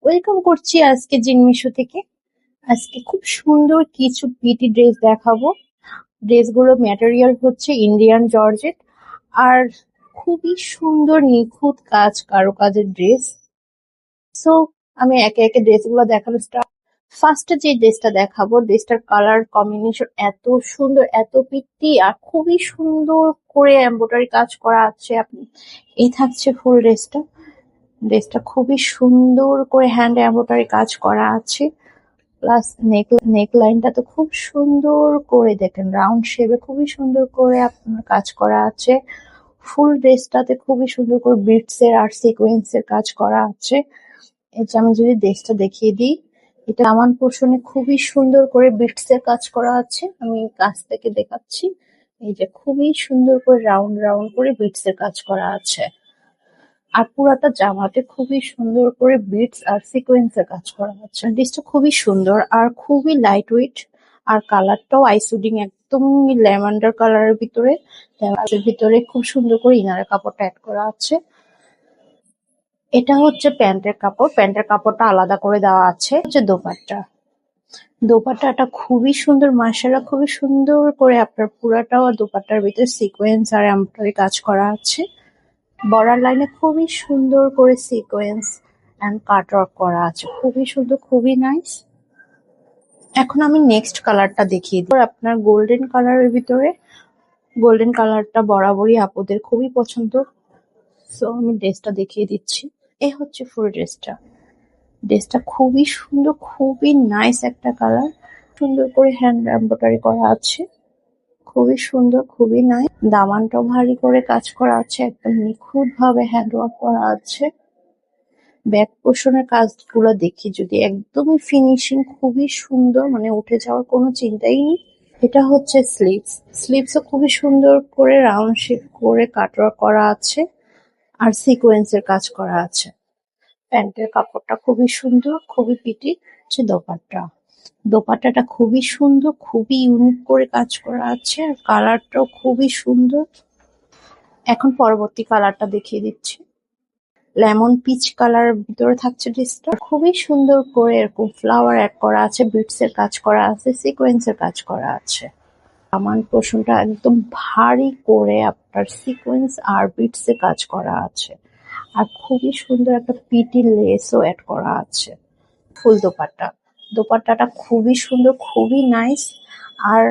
Welcome করছি আজকে জিনমিশো থেকে। আজকে খুব সুন্দর কিছু পিটি ড্রেস দেখাবো। ড্রেসগুলো ম্যাটেরিয়াল হচ্ছে ইন্ডিয়ান জর্জেট, আর খুবই সুন্দর নিখুঁত কাজ, কারুকাজের ড্রেস। সো আমি একে একে ড্রেসগুলো দেখানো স্টার্ট। ফার্স্টে যে ড্রেসটা দেখাবো, ড্রেসটার কালার কম্বিনেশন এত সুন্দর, এত পিটি, আর খুবই সুন্দর করে এমব্রয়ডারি কাজ করা আছে। আপনি এই থাকছে ফুল ড্রেসটা। ড্রেসটা খুবই সুন্দর করে হ্যান্ড এমব্রয়ডারি কাজ করা আছে। প্লাস নেক লাইনটা তো খুব সুন্দর করে, দেখেন রাউন্ড শেপে খুবই সুন্দর করে আপনার কাজ করা আছে। ফুল ড্রেসটাতে খুবই সুন্দর করে বিটস এর আর সিকোয়েন্স এর কাজ করা আছে। এই যে আমি যদি ড্রেসটা দেখিয়ে দিই, এটা আমার পোর্শনে খুবই সুন্দর করে বিটস এর কাজ করা আছে। আমি কাছ থেকে দেখাচ্ছি। এই যে খুবই সুন্দর করে রাউন্ড রাউন্ড করে বিটস এর কাজ করা আছে। আর পুরাটা জামাতে খুবই সুন্দর করে বিটস আর সিকোয়েন্স এর কাজ করা হচ্ছে। ড্রেসটা খুবই সুন্দর আর খুবই লাইট ওয়েট, আর কালারটাও আইসুডিং, একদম ল্যাভেন্ডার কালারের ভিতরে। এর ভিতরে খুব সুন্দর করে ইনারের কাপড়টা অ্যাড করা আছে। এটা হচ্ছে প্যান্টের কাপড়, প্যান্টের কাপড়টা আলাদা করে দেওয়া আছে। হচ্ছে দোপাট্টা, দোপাট্টাটা খুবই সুন্দর, মাশাআল্লাহ খুবই সুন্দর করে আপনার পুরাটাও দোপাট্টার ভিতরে সিকোয়েন্স আর এমব্রয়ডারি কাজ করা আছে। বর্ডার লাইনে খুবই সুন্দর করে সিকোয়েন্স এন্ড কাটওয়ার্ক করা আছে, খুবই সুন্দর, খুবই নাইস। এখন আমি নেক্সট কালারটা দেখিয়ে দিই। আপনার গোল্ডেন কালারের ভিতরে, গোল্ডেন কালারটা বরাবরই আপুদের খুবই পছন্দ। সো আমি ড্রেসটা দেখিয়ে দিচ্ছি। এ হচ্ছে ফুল ড্রেসটা। ড্রেসটা খুবই সুন্দর, খুবই নাইস একটা কালার। সুন্দর করে হ্যান্ড এমব্রয়ডারি করা আছে, খুবই সুন্দর, খুবই নাইস। দামানটাও ভারী করে কাজ করা আছে, একদম নিখুঁত ভাবে হ্যান্ড ওয়ার্ক করা আছে। ব্যাক পোর্শনের কাজগুলো দেখি যদি, একদমই ফিনিশিং খুবই সুন্দর, মানে উঠে যাওয়ার কোনো চিন্তাই নেই। এটা হচ্ছে স্লিভস, স্লিভসও খুবই সুন্দর করে রাউন্ড শেপ করে কাটওয়ার্ক করা আছে আর সিকোয়েন্সের কাজ করা আছে। প্যান্টের কাপড়টা খুবই সুন্দর, খুবই পিটি। হচ্ছে দোপাট্টা, দোপাট্টাটা খুবই সুন্দর, খুবই ইউনিক করে কাজ করা আছে, আর কালারটাও খুবই সুন্দর। এখন পরবর্তী কালারটা দেখিয়ে দিচ্ছি। লেমন পিচ কালারের ভিতরে থাকছে ড্রেসটা, খুবই সুন্দর করে এরকম ফ্লাওয়ার অ্যাড করা আছে, বিটস এর কাজ করা আছে, সিকোয়েন্স এর কাজ করা আছে। আমার পোর্শনটা একদম ভারী করে আপনার সিকোয়েন্স আর বিটস এর কাজ করা আছে, আর খুবই সুন্দর একটা পিটি লেসও অ্যাড করা আছে। ফুল দোপাট্টা, দোপাট্টাটা খুবই সুন্দর, খুবই নাইস। আর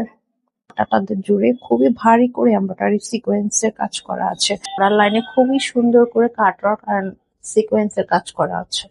টাটা জুড়ে খুবই ভারী করে এমব্রয়ডারি সিকোয়েন্স এর কাজ করা আছে। লাইনে খুবই সুন্দর করে কাটওয়ার্ক আর সিকোয়েন্স এর কাজ করা আছে।